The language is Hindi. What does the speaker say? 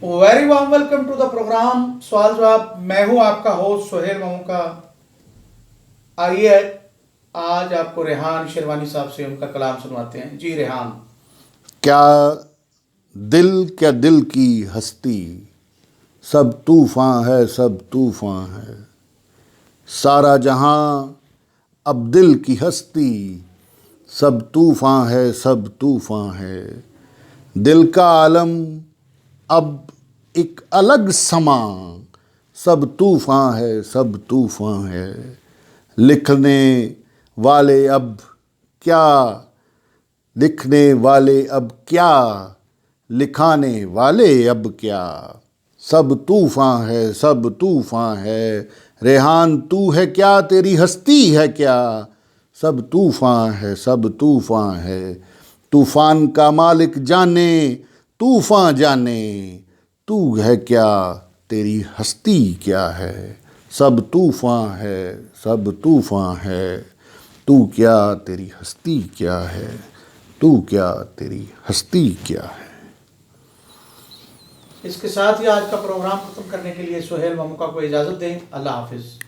Very warm welcome to the program सवाल जवाब। मैं हूं आपका होस्ट सोहेल ममूका। आइए आज आपको रेहान शेरवानी साहब से उनका कलाम सुनवाते हैं। जी रेहान। क्या दिल की हस्ती, सब तूफान है, सब तूफान है। सारा जहां अब दिल की हस्ती, सब तूफान है, सब तूफान है। दिल का आलम अब एक अलग समा, सब तूफान है, सब तूफान है। लिखने वाले अब क्या, लिखने वाले अब क्या, लिखाने वाले अब क्या। सब तूफान है, सब तूफान है। रेहान तू है क्या, तेरी हस्ती है क्या। सब तूफान है, सब तूफान है। तूफान का मालिक जाने, तूफान जाने, तू है क्या, तेरी हस्ती क्या है। सब तूफान है, सब तूफान है। तू क्या, तेरी हस्ती क्या है। तू क्या, तेरी हस्ती क्या है। इसके साथ ही आज का प्रोग्राम खत्म करने के लिए सोहेल ममूका को इजाज़त दें। अल्लाह हाफिज़।